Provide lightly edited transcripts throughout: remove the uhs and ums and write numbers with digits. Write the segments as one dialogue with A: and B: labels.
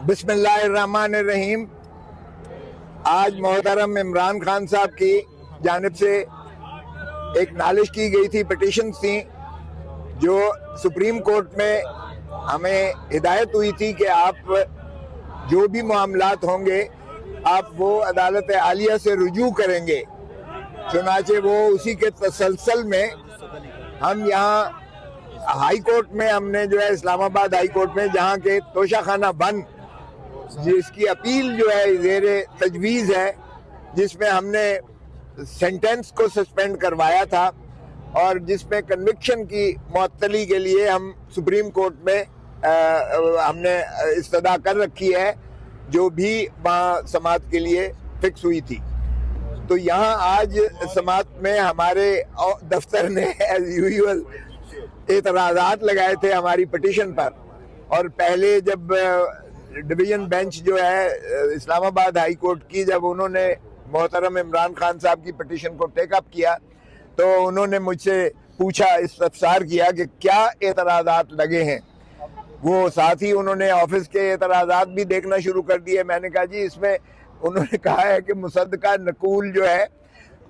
A: बिस्मिल्लाहिर्रहमानिर्रहीम। आज मोहतरम इमरान खान साहब की जानिब से एक नालिश की गई थी, पिटीशन थी, जो सुप्रीम कोर्ट में हमें हिदायत हुई थी कि आप जो भी मामलात होंगे आप वो अदालत आलिया से रुजू करेंगे। चुनाचे वो उसी के तसलसल में हम यहाँ हाई कोर्ट में, हमने जो है इस्लामाबाद हाई कोर्ट में, जहाँ के तोशाखाना बंद, जिसकी अपील जो है ज़ेरे तजवीज़ है, जिसमें हमने सेंटेंस को सस्पेंड करवाया था और जिसमें कन्विक्शन की मुअत्तली के लिए हम सुप्रीम कोर्ट में हमने इस्तदा कर रखी है, जो भी वहाँ समाअत के लिए फिक्स हुई थी। तो यहाँ आज समाअत में हमारे दफ्तर ने एज यूजुअल एतराज़ात लगाए थे हमारी पिटीशन पर, और पहले जब डिवीजन बेंच जो है इस्लामाबाद हाई कोर्ट की, जब उन्होंने मोहतरम इमरान खान साहब की पिटीशन को टेकअप किया तो उन्होंने मुझसे पूछा, इस्तफसार किया कि क्या एतराज़ात लगे हैं। वो साथ ही उन्होंने ऑफिस के एतराज़ात भी देखना शुरू कर दिए। मैंने कहा जी, इसमें उन्होंने कहा है कि मुसद्दका नकूल जो है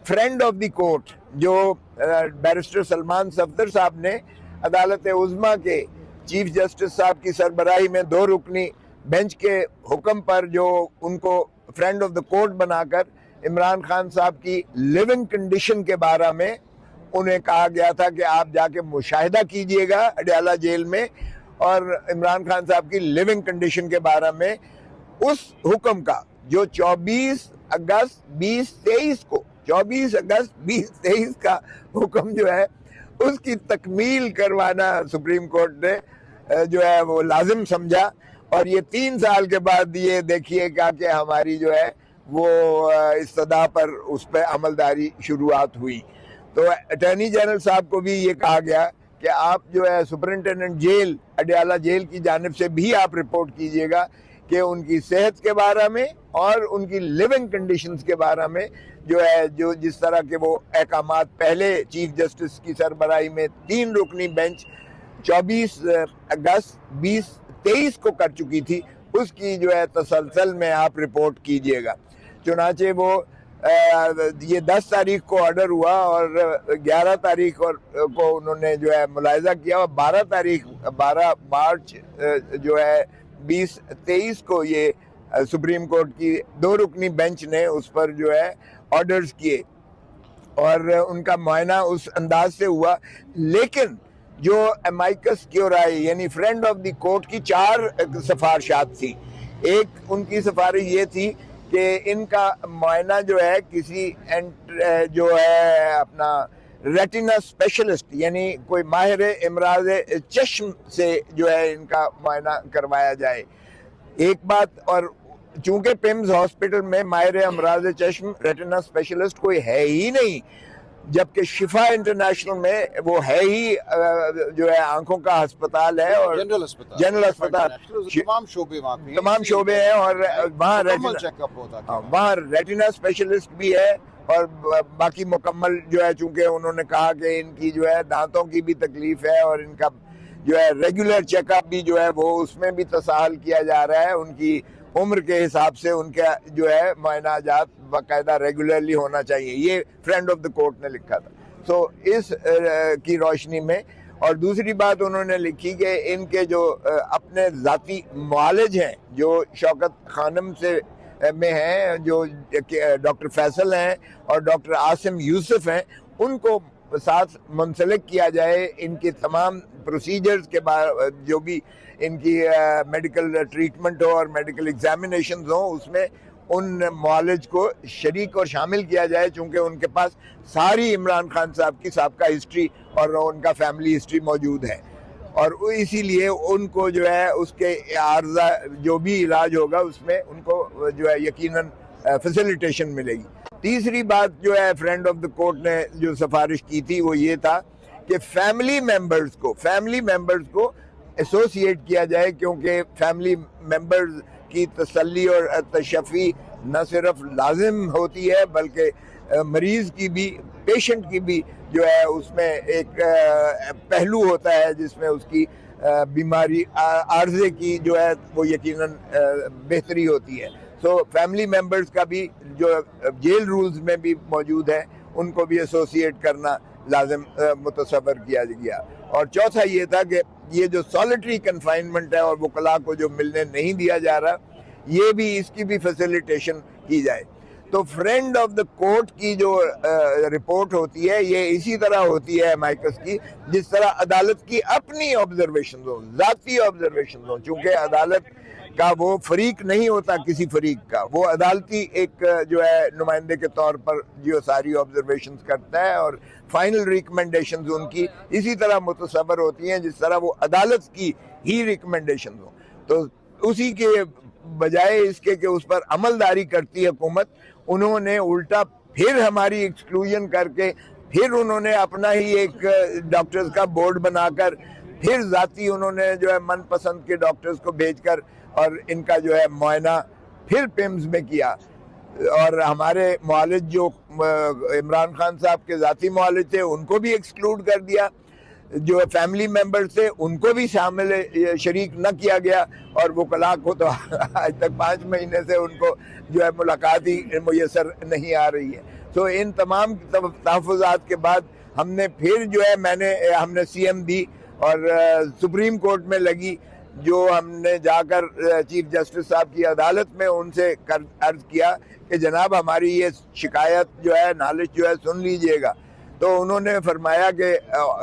A: फ्रेंड ऑफ द कोर्ट, जो बैरिस्टर सलमान सफदर साहब ने अदालत उज़्मा के चीफ जस्टिस साहब की सरबराही में 2 रुकनी बेंच के हुक्म पर, जो उनको फ्रेंड ऑफ द कोर्ट बनाकर इमरान खान साहब की लिविंग कंडीशन के बारे में उन्हें कहा गया था कि आप जाके मुशाहिदा कीजिएगा अडयाला जेल में, और इमरान खान साहब की लिविंग कंडीशन के बारे में उस हुक्म का जो 24 अगस्त 2023 को 24 अगस्त 2023 का हुक्म जो है उसकी तकमील करवाना सुप्रीम कोर्ट ने जो है वो लाजिम समझा। और ये 3 साल के बाद ये देखिएगा कि हमारी जो है वो इस्तदा पर उस पर अमलदारी शुरुआत हुई। तो अटॉर्नी जनरल साहब को भी ये कहा गया कि आप जो है सुपरिटेंडेंट जेल अडयाला जेल की जानिब से भी आप रिपोर्ट कीजिएगा कि उनकी सेहत के बारे में और उनकी लिविंग कंडीशंस के बारे में जो है, जो जिस तरह के वो अहकामात पहले चीफ जस्टिस की सरबराही में 3 रुकनी बेंच 24 अगस्त 2023 को कर चुकी थी, उसकी जो है तसलसल में आप रिपोर्ट कीजिएगा। चुनाचे वो ये 10 तारीख को ऑर्डर हुआ और 11 तारीख को उन्होंने जो है मुलाहिजा किया, और 12 मार्च जो है 2023 को ये सुप्रीम कोर्ट की 2 रुकनी बेंच ने उस पर जो है ऑर्डर्स किए और उनका मुआयना उस अंदाज से हुआ। लेकिन जो अमाइकस क्यूराई यानी फ्रेंड ऑफ द कोर्ट की 4 सिफारिशात थी। एक उनकी सिफारिश ये थी कि इनका मुआयना जो है किसी जो है अपना रेटिना स्पेशलिस्ट यानी कोई माहिर इमराज चश्म से जो है इनका मुआयना करवाया जाए, एक बात। और चूंकि पिम्स हॉस्पिटल में माहिर इमराज चश्म रेटिना स्पेशलिस्ट कोई है ही नहीं, जबकि शिफा इंटरनेशनल में वो है ही जो है आंखों का अस्पताल है और जनरल अस्पताल तमाम शोबे हैं, और वहाँ रेटिना स्पेशलिस्ट भी है और बाकी मुकम्मल जो है, चूंकि उन्होंने कहा कि इनकी जो है दांतों की भी तकलीफ है और इनका जो है रेगुलर चेकअप भी जो है वो उसमें भी तसाहल किया जा रहा है। उनकी उम्र के हिसाब से उनका जो है मुआयनाजात बाकायदा रेगुलरली होना चाहिए, ये फ्रेंड ऑफ द कोर्ट ने लिखा था। सो इस की रोशनी में, और दूसरी बात उन्होंने लिखी कि इनके जो अपने ज़ाती मुआलिज हैं, जो शौकत खानम से में हैं, जो डॉक्टर फैसल हैं और डॉक्टर आसिम यूसुफ हैं, उनको साथ मुंसलिक किया जाए। इनके तमाम प्रोसीजर्स के बाद जो भी इनकी मेडिकल ट्रीटमेंट हो और मेडिकल एग्जामिनेशन हो, उसमें उन मुआलिज को शरीक और शामिल किया जाए, चूँकि उनके पास सारी इमरान खान साहब की साबका हिस्ट्री और उनका फैमिली हिस्ट्री मौजूद है, और इसीलिए उनको जो है उसके आर्जा जो भी इलाज होगा उसमें उनको जो है यकीनन फैसिलिटेशन मिलेगी। तीसरी बात जो है फ्रेंड ऑफ द कोर्ट ने जो सिफारिश की थी वो ये था कि फैमिली मेंबर्स को एसोसिएट किया जाए, क्योंकि फैमिली मेंबर्स की तसल्ली और तशफ़ी न सिर्फ लाजिम होती है बल्कि मरीज़ की भी, पेशेंट की भी जो है उसमें एक पहलू होता है जिसमें उसकी बीमारी आर्जे की जो है वो यकीनन बेहतरी होती है। सो फैमिली मेंबर्स का भी जो जेल रूल्स में भी मौजूद है उनको भी एसोसिएट करना लाजिम मुतसव्वर किया गया। और चौथा ये था कि ये जो सॉलिटरी कन्फाइनमेंट है और वकला को जो मिलने नहीं दिया जा रहा, ये भी इसकी भी फैसिलिटेशन की जाए। तो फ्रेंड ऑफ द कोर्ट की जो रिपोर्ट होती है ये इसी तरह होती है माइकस की, जिस तरह अदालत की अपनी ऑब्जर्वेशन हो, जाती ऑब्जर्वेशन हो। चूंकि अदालत का वो फरीक नहीं होता किसी फरीक का, वो अदालती एक जो है नुमाइंदे के तौर पर जो सारी ऑब्जर्वेशंस करता है और फाइनल रिकमेंडेशंस उनकी इसी तरह मुतसव्वर होती हैं जिस तरह वो अदालत की ही रिकमेंडेशंस हो। तो उसी के बजाय इसके कि उस पर अमलदारी करती है हुकूमत, उन्होंने उल्टा फिर हमारी एक्सक्लूजन करके फिर उन्होंने अपना ही एक डॉक्टर्स का बोर्ड बनाकर फिर जाती उन्होंने जो है मनपसंद के डॉक्टर्स को भेजकर और इनका जो है मुआयना फिर पिम्स में किया। और हमारे मुआलिज जो इमरान खान साहब के जाती मुआलिज थे उनको भी एक्सक्लूड कर दिया, जो फैमिली मेंबर्स थे उनको भी शामिल शरीक न किया गया। और वकला को तो आज तक 5 महीने से उनको जो है मुलाकात ही मुयसर नहीं आ रही है। तो इन तमाम तहफ़्फ़ुज़ात के बाद हमने फिर जो है हमने CM दी और सुप्रीम कोर्ट में लगी, जो हमने जाकर चीफ जस्टिस साहब की अदालत में उनसे अर्ज किया कि जनाब हमारी ये शिकायत जो है, नालिश जो है सुन लीजिएगा। तो उन्होंने फरमाया कि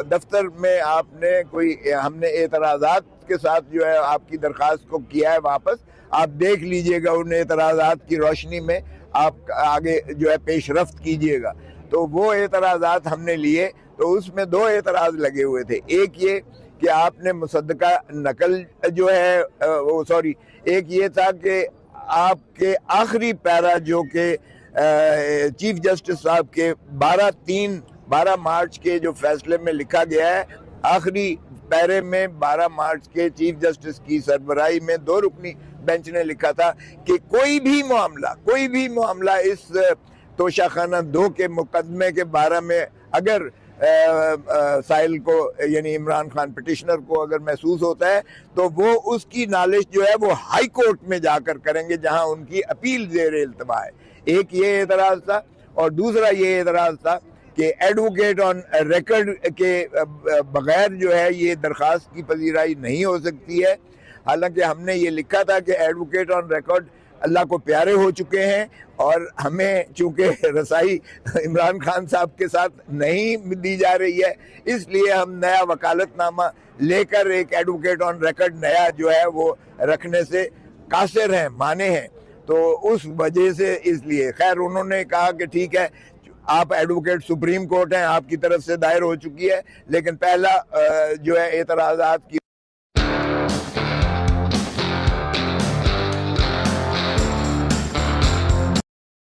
A: दफ्तर में हमने एतराज़ात के साथ जो है आपकी दरख्वास्त को किया है वापस, आप देख लीजिएगा, उन एतराज़ात की रोशनी में आप आगे जो है पेशरफ्त कीजिएगा। तो वो एतराज़ात हमने लिए, तो उसमें 2 एतराज़ लगे हुए थे। एक ये कि आपने मुसद्दका नकल जो है एक ये था कि आपके आखिरी पैरा जो कि चीफ जस्टिस साहब के 12 मार्च के जो फैसले में लिखा गया है, आखिरी पैरे में 12 मार्च के चीफ जस्टिस की सरबराही में 2 रुकनी बेंच ने लिखा था कि कोई भी मामला इस तोशाखाना 2 के मुकदमे के बारे में अगर साहिल को यानी इमरान खान पिटिशनर को अगर महसूस होता है तो वो उसकी नालिश जो है वो हाई कोर्ट में जाकर करेंगे जहां उनकी अपील ज़ेर इल्तवा है। एक ये एतराज़ था और दूसरा ये एतराज़ था कि एडवोकेट ऑन रिकॉर्ड के बगैर जो है ये दरख्वास्त की पजीराई नहीं हो सकती है। हालांकि हमने ये लिखा था कि एडवोकेट ऑन रिकॉर्ड अल्लाह को प्यारे हो चुके हैं और हमें चूंकि रसाई इमरान खान साहब के साथ नहीं दी जा रही है, इसलिए हम नया वकालतनामा लेकर एक एडवोकेट ऑन रिकॉर्ड नया जो है वो रखने से कासिर हैं, माने हैं। तो उस वजह से इसलिए खैर उन्होंने कहा कि ठीक है, आप एडवोकेट सुप्रीम कोर्ट हैं, आपकी तरफ से दायर हो चुकी है, लेकिन पहला जो है एतराज़ात की